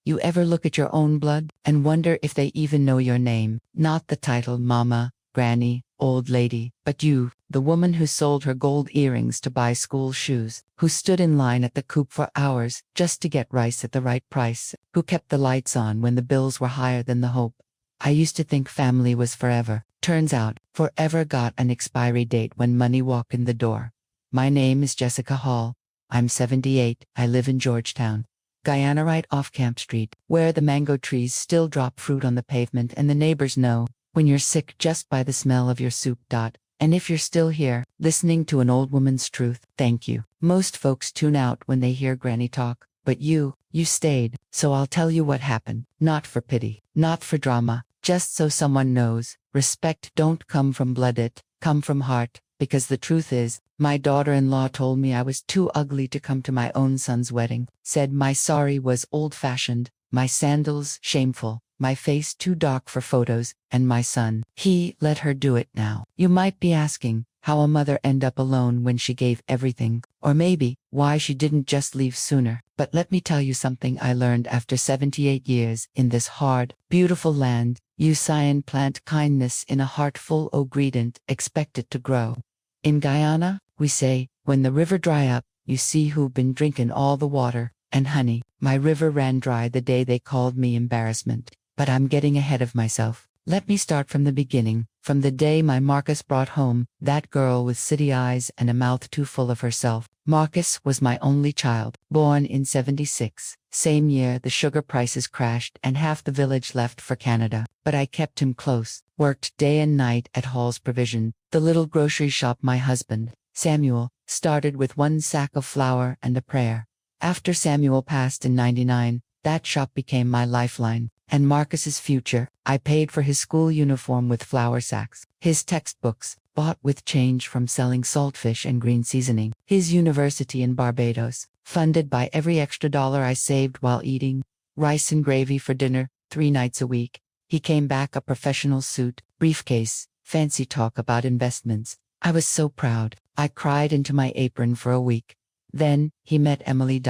You ever look at your own blood and wonder if they even know your name? Not the title mama, granny, old lady, but you, the woman who sold her gold earrings to buy school shoes, who stood in line at the coop for hours just to get rice at the right price, who kept the lights on when the bills were higher than the hope. I used to think family was forever. Turns out, forever got an expiry date when money walked in the door. My name is Jessica Hall. I'm 78. I live in Georgetown, Guyana, right off Camp Street, where the mango trees still drop fruit on the pavement and the neighbors know when you're sick just by the smell of your soup. And if you're still here, listening to an old woman's truth, thank you. Most folks tune out when they hear Granny talk, but you stayed. So I'll tell you what happened. Not for pity, not for drama, just so someone knows. Respect don't come from blood, it come from heart, because the truth is, my daughter-in-law told me I was too ugly to come to my own son's wedding, said my sari was old-fashioned, my sandals shameful, my face too dark for photos, and my son, he let her do it now. You might be asking how a mother end up alone when she gave everything, or maybe why she didn't just leave sooner. But let me tell you something I learned after 78 years in this hard, beautiful land. You sign plant kindness in a heart full o' gradient, expect it to grow. In Guyana, we say, when the river dry up, you see who been drinking all the water. And honey, my river ran dry the day they called me embarrassment. But I'm getting ahead of myself. Let me start from the beginning, from the day my Marcus brought home that girl with city eyes and a mouth too full of herself. Marcus was my only child, born in 76. Same year the sugar prices crashed and half the village left for Canada. But I kept him close, worked day and night at Hall's Provision, the little grocery shop my husband, Samuel, started with one sack of flour and a prayer. After Samuel passed in 99, that shop became my lifeline. And Marcus's future, I paid for his school uniform with flour sacks, his textbooks, bought with change from selling saltfish and green seasoning, his university in Barbados, funded by every extra dollar I saved while eating rice and gravy for dinner 3 nights a week. He came back a professional suit, briefcase, fancy talk about investments. I was so proud, I cried into my apron for a week. Then, he met Emily.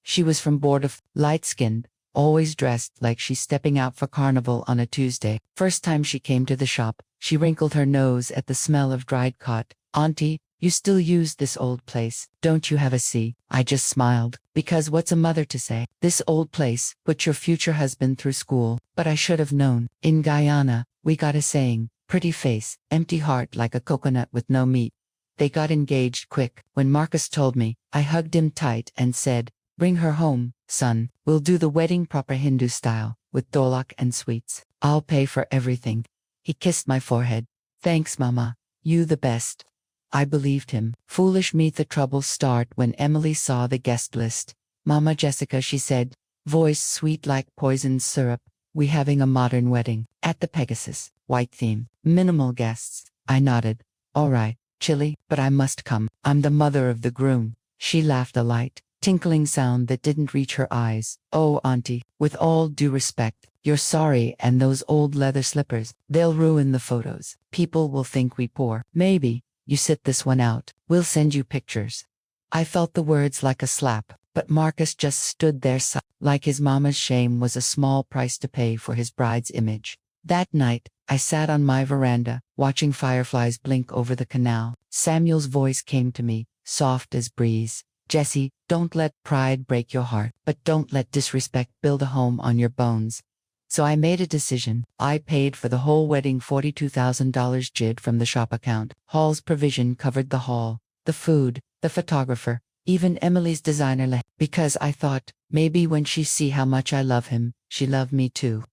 She was from Bordeaux, light-skinned, always dressed like she's stepping out for carnival on a Tuesday. First time she came to the shop, she wrinkled her nose at the smell of dried cod. Auntie, you still use this old place, don't you have a C? I just smiled, because what's a mother to say? This old place put your future husband through school, but I should have known. In Guyana, we got a saying, pretty face, empty heart like a coconut with no meat. They got engaged quick. When Marcus told me, I hugged him tight and said, bring her home, son. We'll do the wedding proper Hindu style, with dolak and sweets. I'll pay for everything. He kissed my forehead. Thanks, Mama. You the best. I believed him. Foolish me, the troubles start when Emily saw the guest list. Mama Jessica, she said, voice sweet like poisoned syrup, we having a modern wedding. At the Pegasus, white theme, minimal guests. I nodded. All right, chilly, but I must come. I'm the mother of the groom. She laughed a light, tinkling sound that didn't reach her eyes. Oh, Auntie, with all due respect, you're sorry, and those old leather slippers, they'll ruin the photos. People will think we poor. Maybe, you sit this one out. We'll send you pictures. I felt the words like a slap, but Marcus just stood there like his mama's shame was a small price to pay for his bride's image. That night, I sat on my veranda, watching fireflies blink over the canal. Samuel's voice came to me, soft as breeze. Jesse, don't let pride break your heart, but don't let disrespect build a home on your bones. So I made a decision. I paid for the whole wedding, $42,000 JID from the shop account. Hall's Provision covered the hall, the food, the photographer, even Emily's designer because I thought, maybe when she see how much I love him, she love me too.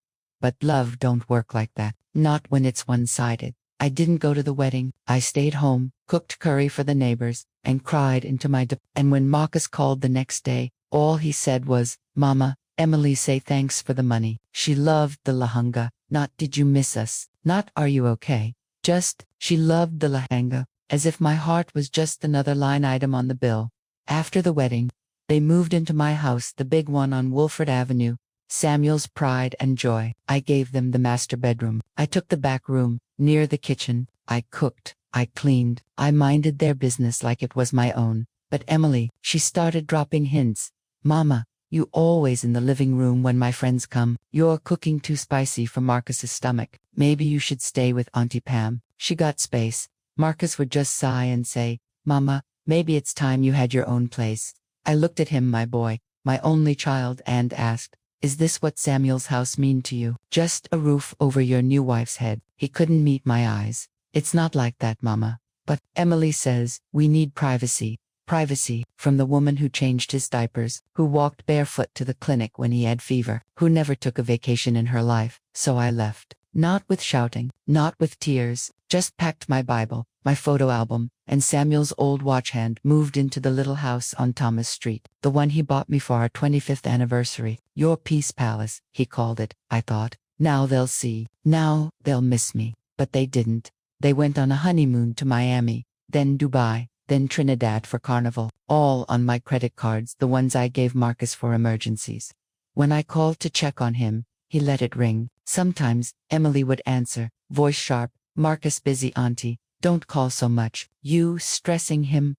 But love don't work like that, not when it's one-sided. I didn't go to the wedding. I stayed home, cooked curry for the neighbors, and cried into my and when Marcus called the next day, all he said was, Mama, Emily say thanks for the money. She loved the lahanga, not did you miss us, not are you okay. Just, she loved the lahanga, as if my heart was just another line item on the bill. After the wedding, they moved into my house, the big one on Wolford Avenue, Samuel's pride and joy. I gave them the master bedroom. I took the back room, near the kitchen. I cooked, I cleaned, I minded their business like it was my own. But Emily, she started dropping hints. Mama, You always in the living room when my friends come. You're cooking too spicy for Marcus's stomach. Maybe you should stay with Auntie Pam. She got space. Marcus would just sigh and say, Mama, maybe it's time you had your own place. I looked at him, my boy, my only child, and asked, is this what Samuel's house mean to you? Just a roof over your new wife's head. He couldn't meet my eyes. It's not like that, Mama. But Emily says, we need privacy. Privacy from the woman who changed his diapers, who walked barefoot to the clinic when he had fever, who never took a vacation in her life. So I left. Not with shouting, not with tears, just packed my Bible, my photo album, and Samuel's old watch hand, moved into the little house on Thomas Street, the one he bought me for our 25th anniversary. Your peace palace, he called it, I thought. Now they'll see. Now they'll miss me. But they didn't. They went on a honeymoon to Miami, then Dubai, then Trinidad for Carnival, all on my credit cards, the ones I gave Marcus for emergencies. When I called to check on him, he let it ring. Sometimes, Emily would answer, voice sharp, Marcus busy, auntie, don't call so much. You stressing him.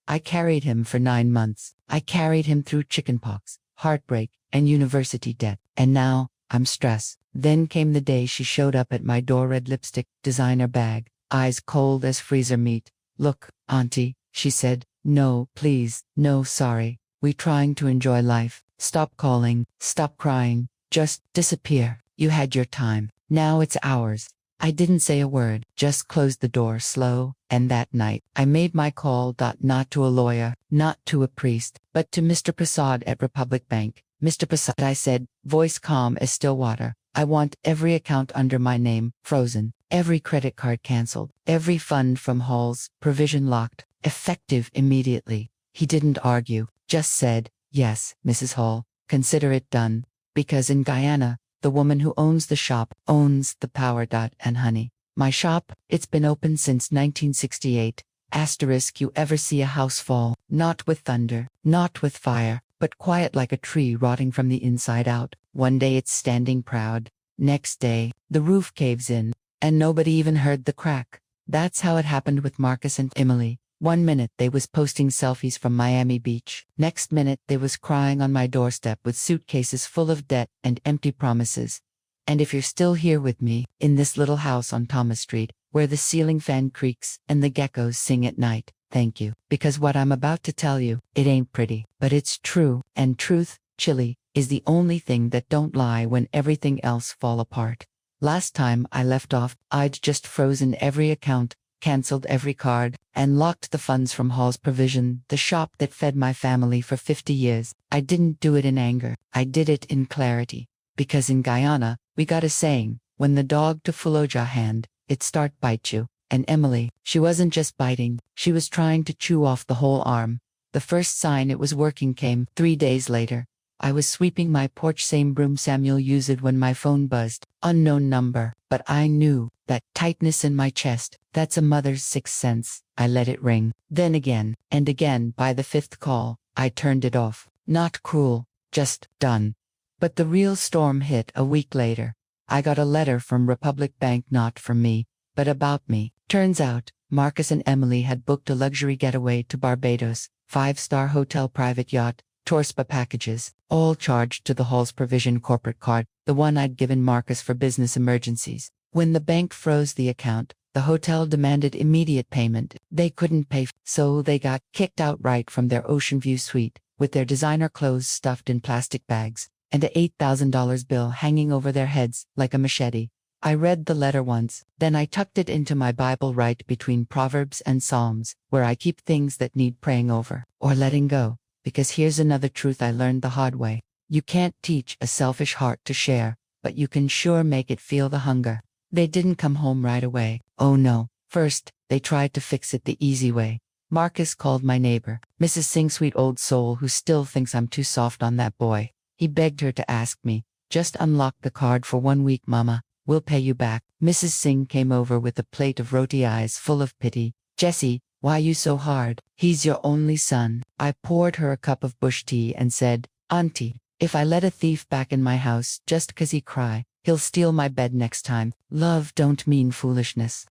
I carried him for 9 months. I carried him through chickenpox, heartbreak, and university debt. And now, I'm stressed. Then came the day she showed up at my door, red lipstick, designer bag, eyes cold as freezer meat. Look, auntie, she said, no, please, no, sorry. We trying to enjoy life. Stop calling, stop crying, just disappear. You had your time. Now it's ours. I didn't say a word, just closed the door slow, and that night, I made my call, not to a lawyer, not to a priest, but to Mr. Prasad at Republic Bank. Mr. Prasad, I said, voice calm as still water. I want every account under my name frozen, every credit card canceled, every fund from Hall's provision locked, effective immediately. He didn't argue, just said, yes, Mrs. Hall, consider it done. Because in Guyana, the woman who owns the shop owns the power. And honey, my shop, it's been open since 1968. Asterisk, you ever see a house fall? Not with thunder, not with fire, but quiet like a tree rotting from the inside out. One day it's standing proud. Next day, the roof caves in, and nobody even heard the crack. That's how it happened with Marcus and Emily. 1 minute they was posting selfies from Miami Beach. Next minute they was crying on my doorstep with suitcases full of debt and empty promises. And if you're still here with me, in this little house on Thomas Street, where the ceiling fan creaks and the geckos sing at night, thank you. Because what I'm about to tell you, it ain't pretty, but it's true, and truth, chilly, is the only thing that don't lie when everything else fall apart. Last time I left off, I'd just frozen every account, cancelled every card, and locked the funds from Hall's Provision, the shop that fed my family for 50 years. I didn't do it in anger. I did it in clarity. Because in Guyana, we got a saying, when the dog to Fuloja hand, it start bite you. And Emily, she wasn't just biting, she was trying to chew off the whole arm. The first sign it was working came 3 days later. I was sweeping my porch, same broom Samuel used when my phone buzzed. Unknown number, but I knew that tightness in my chest, that's a mother's sixth sense. I let it ring. Then again, and again. By the 5th call, I turned it off. Not cruel, just done. But the real storm hit a week later. I got a letter from Republic Bank, not from me, but about me. Turns out, Marcus and Emily had booked a luxury getaway to Barbados, 5-star hotel, private yacht, tour, spa packages, all charged to the Hall's Provision corporate card, the one I'd given Marcus for business emergencies. When the bank froze the account, the hotel demanded immediate payment. They couldn't pay, so they got kicked outright from their ocean view suite, with their designer clothes stuffed in plastic bags, and a $8,000 bill hanging over their heads like a machete. I read the letter once, then I tucked it into my Bible right between Proverbs and Psalms, where I keep things that need praying over, or letting go. Because here's another truth I learned the hard way. You can't teach a selfish heart to share, but you can sure make it feel the hunger. They didn't come home right away. Oh no. First, they tried to fix it the easy way. Marcus called my neighbor, Mrs. Singh, sweet old soul who still thinks I'm too soft on that boy. He begged her to ask me, just unlock the card for 1 week, mama. We'll pay you back. Mrs. Singh came over with a plate of roti, eyes full of pity. Jessie, why you so hard? He's your only son. I poured her a cup of bush tea and said, Auntie, if I let a thief back in my house just 'cause he cry, he'll steal my bed next time. Love don't mean foolishness.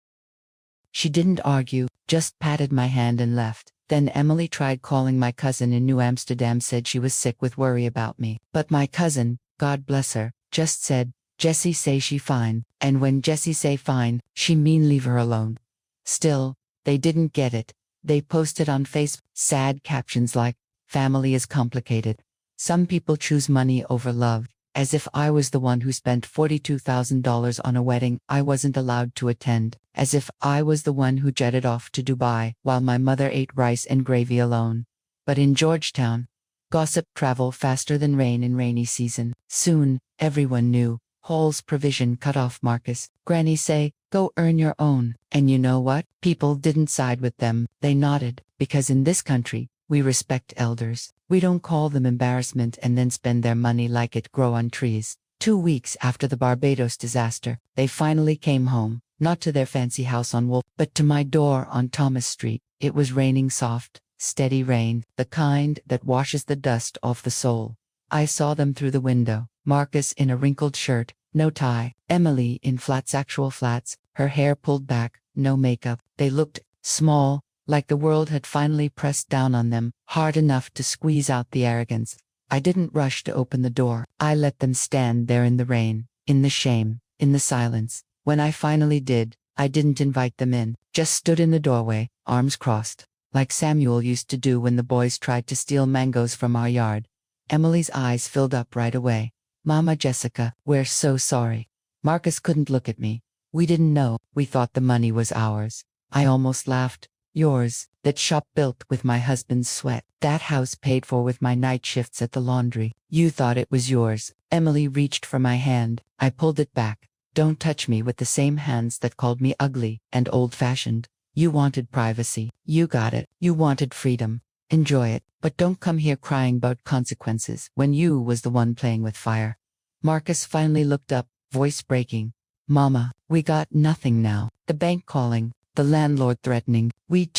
She didn't argue, just patted my hand and left. Then Emily tried calling my cousin in New Amsterdam, said she was sick with worry about me. But my cousin, God bless her, just said, Jessie say she fine, and when Jessie say fine, she mean leave her alone. Still, they didn't get it. They posted on Facebook sad captions like, family is complicated. Some people choose money over love, as if I was the one who spent $42,000 on a wedding I wasn't allowed to attend, as if I was the one who jetted off to Dubai while my mother ate rice and gravy alone. But in Georgetown, gossip traveled faster than rain in rainy season. Soon, everyone knew. Hall's provision cut off Marcus. Granny say, go earn your own. And you know what? People didn't side with them, they nodded, because in this country, we respect elders. We don't call them embarrassment and then spend their money like it grow on trees. 2 weeks after the Barbados disaster, they finally came home, not to their fancy house on Wolf, but to my door on Thomas Street. It was raining soft, steady rain, the kind that washes the dust off the soul. I saw them through the window. Marcus in a wrinkled shirt, no tie. Emily in flats, actual flats, her hair pulled back, no makeup. They looked small, like the world had finally pressed down on them, hard enough to squeeze out the arrogance. I didn't rush to open the door. I let them stand there in the rain, in the shame, in the silence. When I finally did, I didn't invite them in, just stood in the doorway, arms crossed, like Samuel used to do when the boys tried to steal mangoes from our yard. Emily's eyes filled up right away. Mama Jessica, we're so sorry. Marcus couldn't look at me. We didn't know, we thought the money was ours. I almost laughed. Yours, that shop built with my husband's sweat, that house paid for with my night shifts at the laundry. You thought it was yours. Emily reached for my hand. I pulled it back. Don't touch me with the same hands that called me ugly and old-fashioned. You wanted privacy. You got it. You wanted freedom. Enjoy it, but don't come here crying about consequences when you was the one playing with fire. Marcus finally looked up, voice breaking. Mama, we got nothing now. The bank calling. The landlord threatening. We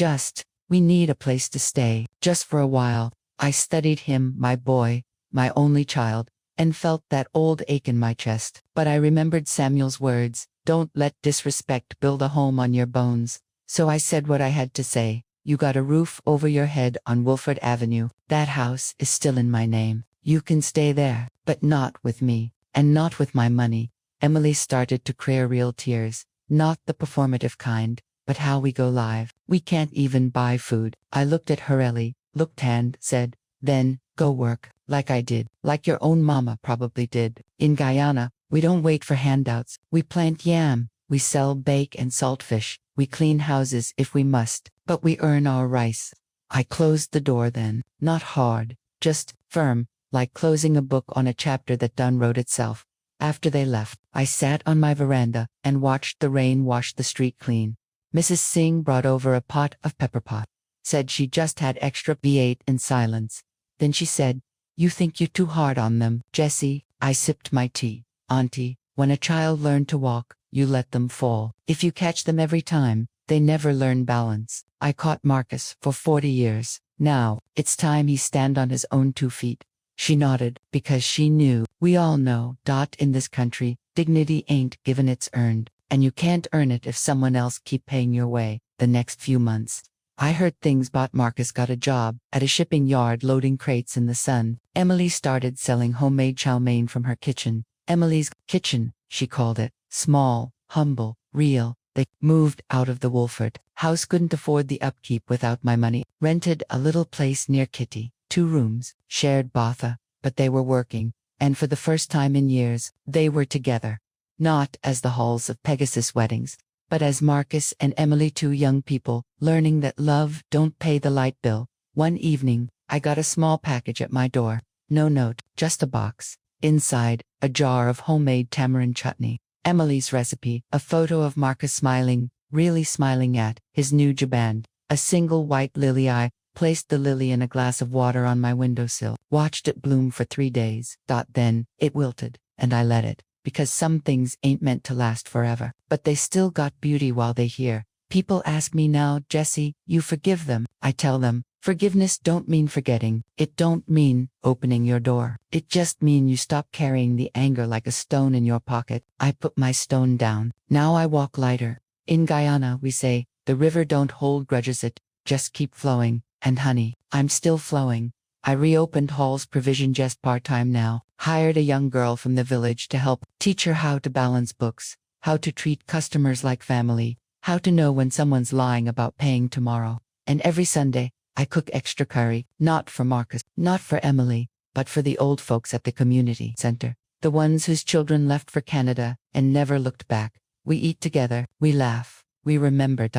need a place to stay, just for a while. I studied him, my boy, my only child, and felt that old ache in my chest. But I remembered Samuel's words, don't let disrespect build a home on your bones. So I said what I had to say. You got a roof over your head on Wilford Avenue. That house is still in my name. You can stay there, but not with me, and not with my money. Emily started to cry real tears, not the performative kind. But how we go live? We can't even buy food. I looked at her, Ellie, looked tanned, said, then, go work, like I did, like your own mama probably did. In Guyana, we don't wait for handouts. We plant yam, we sell bake and saltfish, we clean houses if we must, but we earn our rice. I closed the door then, not hard, just firm, like closing a book on a chapter that done wrote itself. After they left, I sat on my veranda and watched the rain wash the street clean. Mrs. Singh brought over a pot of pepper pot. Said she just had extra. We ate in silence. Then she said, you think you're too hard on them, Jessie. I sipped my tea. Auntie, when a child learns to walk, you let them fall. If you catch them every time, they never learn balance. I caught Marcus for 40 years. Now, it's time he stand on his own 2 feet. She nodded, because she knew. We all know, in this country, dignity ain't given, it's earned. And you can't earn it if someone else keep paying your way. The next few months, I heard things about Marcus got a job at a shipping yard loading crates in the sun. Emily started selling homemade chow mein from her kitchen. Emily's kitchen, she called it. Small, humble, real. They moved out of the Wolford house, couldn't afford the upkeep without my money. Rented a little place near Kitty, 2 rooms, shared bath, but they were working. And for the first time in years, they were together. Not as the halls of Pegasus weddings, but as Marcus and Emily, 2 young people, learning that love don't pay the light bill. One evening, I got a small package at my door. No note, just a box. Inside, a jar of homemade tamarind chutney. Emily's recipe, a photo of Marcus smiling, really smiling at his new jaband. A single white lily. I placed the lily in a glass of water on my windowsill. Watched it bloom for 3 days. Then, it wilted, and I let it. Because some things ain't meant to last forever, but they still got beauty while they here. People ask me now, Jessie, you forgive them. I tell them, forgiveness don't mean forgetting. It don't mean opening your door. It just mean you stop carrying the anger like a stone in your pocket. I put my stone down. Now I walk lighter. In Guyana, we say, the river don't hold grudges, it just keep flowing. And honey, I'm still flowing. I reopened Hall's Provision just part-time now, hired a young girl from the village to help teach her how to balance books, how to treat customers like family, how to know when someone's lying about paying tomorrow. And every Sunday, I cook extra curry, not for Marcus, not for Emily, but for the old folks at the community center, the ones whose children left for Canada and never looked back. We eat together, we laugh, we remember.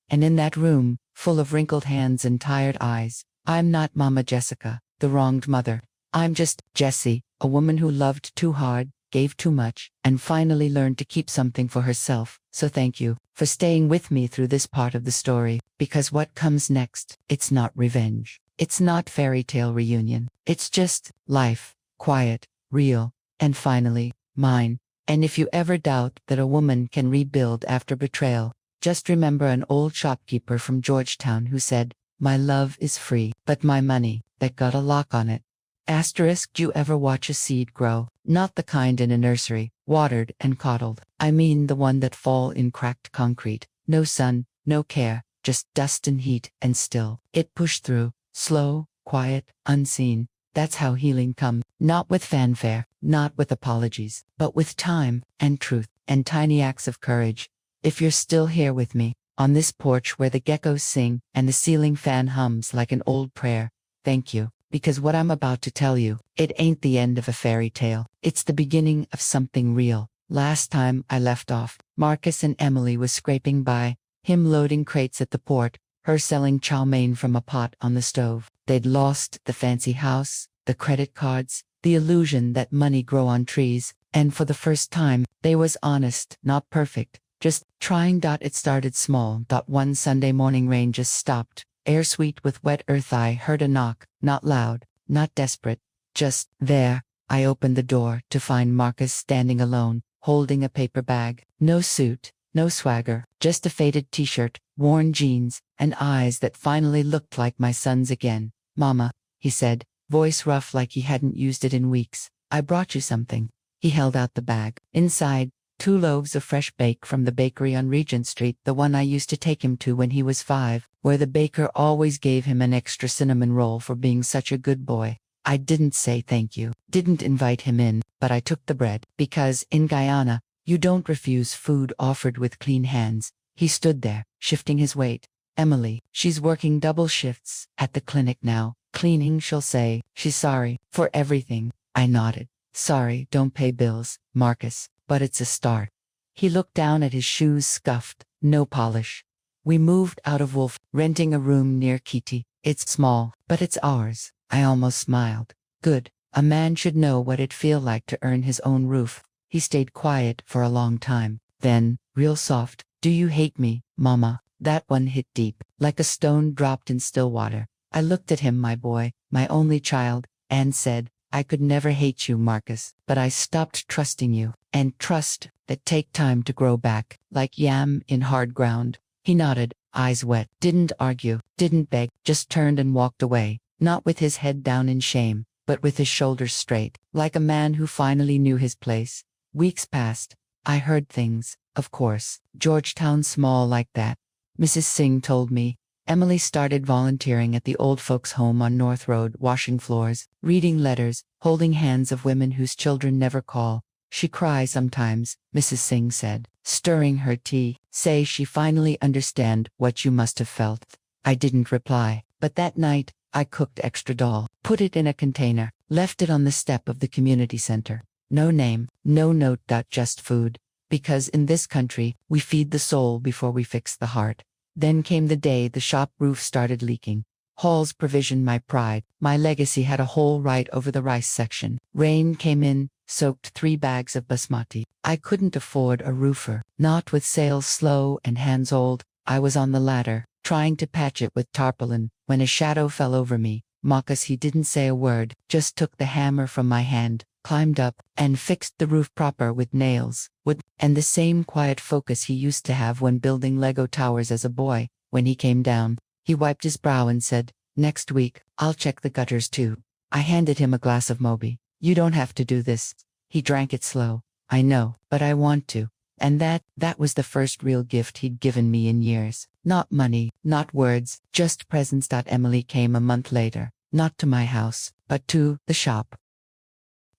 And in that room, full of wrinkled hands and tired eyes, I'm not Mama Jessica, the wronged mother. I'm just Jessie, a woman who loved too hard, gave too much, and finally learned to keep something for herself. So thank you for staying with me through this part of the story, because what comes next, it's not revenge. It's not fairy tale reunion. It's just life, quiet, real, and finally, mine. And if you ever doubt that a woman can rebuild after betrayal, just remember an old shopkeeper from Georgetown who said, "My love is free, but my money, that got a lock on it." Asterisk, do you ever watch a seed grow? Not the kind in a nursery, watered and coddled. I mean the one that fall in cracked concrete. No sun, no care, just dust and heat, and still. It pushed through, slow, quiet, unseen. That's how healing comes. Not with fanfare, not with apologies, but with time, and truth, and tiny acts of courage. If you're still here with me, on this porch where the geckos sing and the ceiling fan hums like an old prayer, thank you. Because what I'm about to tell you, it ain't the end of a fairy tale. It's the beginning of something real. Last time I left off, Marcus and Emily was scraping by, him loading crates at the port, her selling chow mein from a pot on the stove. They'd lost the fancy house, the credit cards, the illusion that money grow on trees, and for the first time, they was honest, not perfect, just trying. It started small. One Sunday morning rain just stopped. Air sweet with wet earth. I heard a knock, not loud, not desperate, just there. I opened the door to find Marcus standing alone, holding a paper bag. No suit, no swagger, just a faded t-shirt, worn jeans, and eyes that finally looked like my son's again. "Mama," he said, voice rough like he hadn't used it in weeks, "I brought you something." He held out the bag. Inside, 2 loaves of fresh bake from the bakery on Regent Street, the one I used to take him to when he was 5, where the baker always gave him an extra cinnamon roll for being such a good boy. I didn't say thank you, didn't invite him in, but I took the bread, because in Guyana, you don't refuse food offered with clean hands. He stood there, shifting his weight. "Emily, she's working double shifts at the clinic now, cleaning, she'll say. She's sorry for everything." I nodded. "Sorry, don't pay bills, Marcus, but it's a start." He looked down at his shoes, scuffed, no polish. "We moved out of Wolf, renting a room near Kitty. It's small, but it's ours." I almost smiled. Good. A man should know what it feel like to earn his own roof. He stayed quiet for a long time. Then, real soft, "Do you hate me, Mama?" That one hit deep, like a stone dropped in still water. I looked at him, my boy, my only child, and said, "I could never hate you, Marcus, but I stopped trusting you, and trust that take time to grow back, like yam in hard ground." He nodded, eyes wet, didn't argue, didn't beg, just turned and walked away, not with his head down in shame, but with his shoulders straight, like a man who finally knew his place. Weeks passed. I heard things, of course. Georgetown small like that. Mrs. Singh told me. Emily started volunteering at the old folks' home on North Road, washing floors, reading letters, holding hands of women whose children never call. "She cries sometimes," Mrs. Singh said, stirring her tea. "Say she finally understand what you must have felt." I didn't reply, but that night, I cooked extra dal, put it in a container, left it on the step of the community center. No name, no note. Just food. Because in this country, we feed the soul before we fix the heart. Then came the day the shop roof started leaking. Hall's Provision, my pride, my legacy, had a hole right over the rice section. Rain came in, soaked 3 bags of basmati. I couldn't afford a roofer, not with sales slow and hands old. I was on the ladder, trying to patch it with tarpaulin, when a shadow fell over me. Marcus, he didn't say a word, just took the hammer from my hand, climbed up, and fixed the roof proper with nails, wood, and the same quiet focus he used to have when building Lego towers as a boy. When he came down, he wiped his brow and said, "Next week, I'll check the gutters too." I handed him a glass of Moby. "You don't have to do this." He drank it slow. "I know, but I want to." And that was the first real gift he'd given me in years. Not money, not words, just presents. Emily came a month later, not to my house, but to the shop.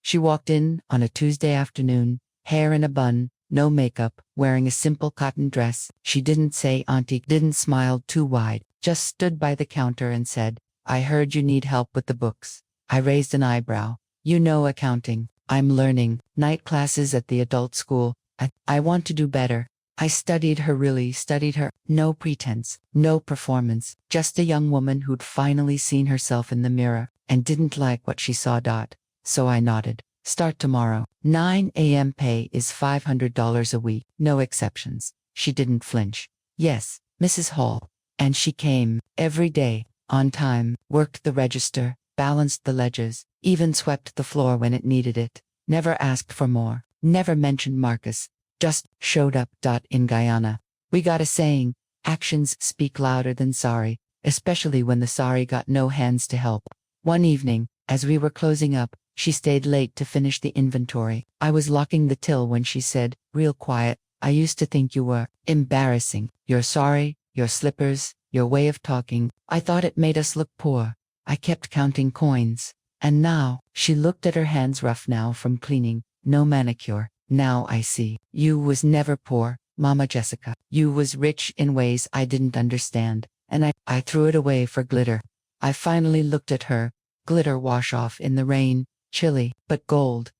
She walked in on a Tuesday afternoon, hair in a bun, no makeup, wearing a simple cotton dress. She didn't say auntie, didn't smile too wide, just stood by the counter and said, "I heard you need help with the books." I raised an eyebrow. "You know accounting. I'm learning. Night classes at the adult school. I want to do better." I studied her, really studied her. No pretense, no performance, just a young woman who'd finally seen herself in the mirror and didn't like what she saw. So I nodded. "Start tomorrow. 9 a.m. Pay is $500 a week. No exceptions." She didn't flinch. "Yes, Mrs. Hall." And she came, every day, on time, worked the register, balanced the ledgers, even swept the floor when it needed it. Never asked for more, never mentioned Marcus, just showed up. In Guyana, we got a saying, actions speak louder than sorry, especially when the sorry got no hands to help. One evening, as we were closing up, she stayed late to finish the inventory. I was locking the till when she said, real quiet, "I used to think you were embarrassing. Your sorry, your slippers, your way of talking. I thought it made us look poor." I kept counting coins. "And now," she looked at her hands, rough now from cleaning, no manicure. "Now I see. You was never poor, Mama Jessica. You was rich in ways I didn't understand." And I threw it away for glitter. I finally looked at her. Glitter wash off in the rain, chilly, but gold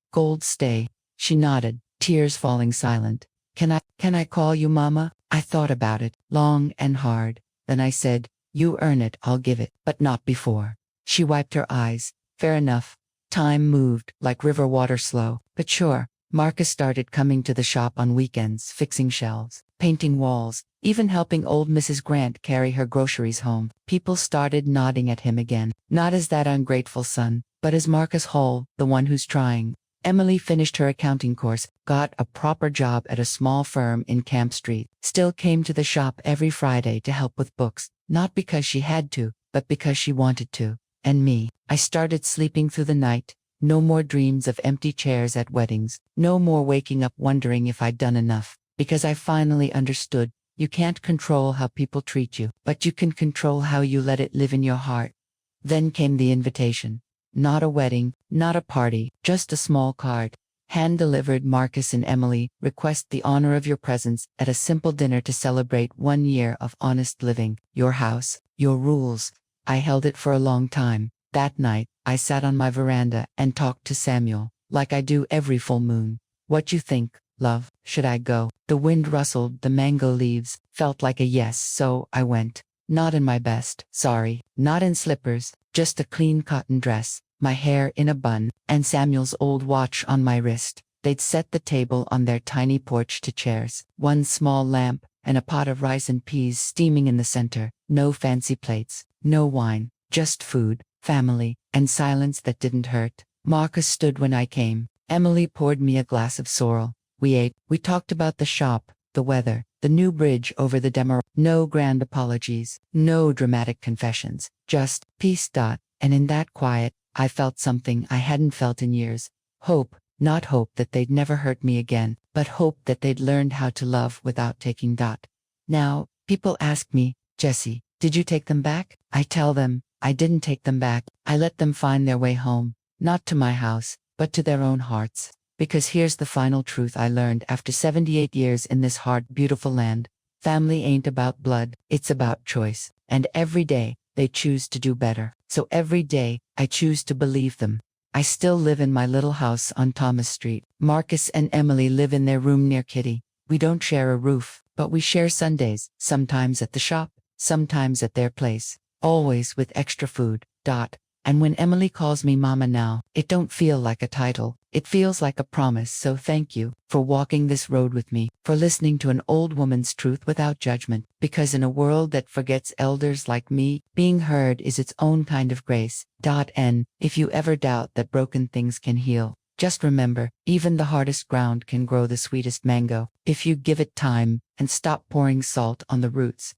stay. She nodded, tears falling silent. Can I call you Mama?" I thought about it, long and hard. Then I said, "You earn it, I'll give it, but not before." She wiped her eyes. Fair enough. Time moved, like river water, slow, but sure. Marcus started coming to the shop on weekends, fixing shelves, painting walls, even helping old Mrs. Grant carry her groceries home. People started nodding at him again, not as that ungrateful son, but as Marcus Hall, the one who's trying. Emily finished her accounting course, got a proper job at a small firm in Camp Street, still came to the shop every Friday to help with books, not because she had to, but because she wanted to. And me, I started sleeping through the night. No more dreams of empty chairs at weddings, no more waking up wondering if I'd done enough, because I finally understood, you can't control how people treat you, but you can control how you let it live in your heart. Then came the invitation. Not a wedding, not a party, just a small card. Hand-delivered. "Marcus and Emily request the honor of your presence at a simple dinner to celebrate 1 year of honest living. Your house, your rules." I held it for a long time. That night, I sat on my veranda and talked to Samuel, like I do every full moon. "What you think, love? Should I go?" The wind rustled the mango leaves, felt like a yes, so I went. Not in my best, sorry, not in slippers, just a clean cotton dress, my hair in a bun, and Samuel's old watch on my wrist. They'd set the table on their tiny porch to chairs, one small lamp, and a pot of rice and peas steaming in the center. No fancy plates, no wine, just food, family, and silence that didn't hurt. Marcus stood when I came. Emily poured me a glass of sorrel. We ate, we talked about the shop, the weather, the new bridge over the Demer. No grand apologies, no dramatic confessions, just peace. And in that quiet, I felt something I hadn't felt in years. Hope, not hope that they'd never hurt me again, but hope that they'd learned how to love without taking. Now, people ask me, "Jessie, did you take them back?" I tell them, I didn't take them back. I let them find their way home, not to my house, but to their own hearts. Because here's the final truth I learned after 78 years in this hard, beautiful land. Family ain't about blood, it's about choice. And every day, they choose to do better. So every day, I choose to believe them. I still live in my little house on Thomas Street. Marcus and Emily live in their room near Kitty. We don't share a roof, but we share Sundays, sometimes at the shop, sometimes at their place. Always with extra food. And when Emily calls me Mama now, it don't feel like a title. It feels like a promise. So thank you for walking this road with me, for listening to an old woman's truth without judgment. Because in a world that forgets elders like me, being heard is its own kind of grace. And if you ever doubt that broken things can heal, just remember, even the hardest ground can grow the sweetest mango, if you give it time and stop pouring salt on the roots.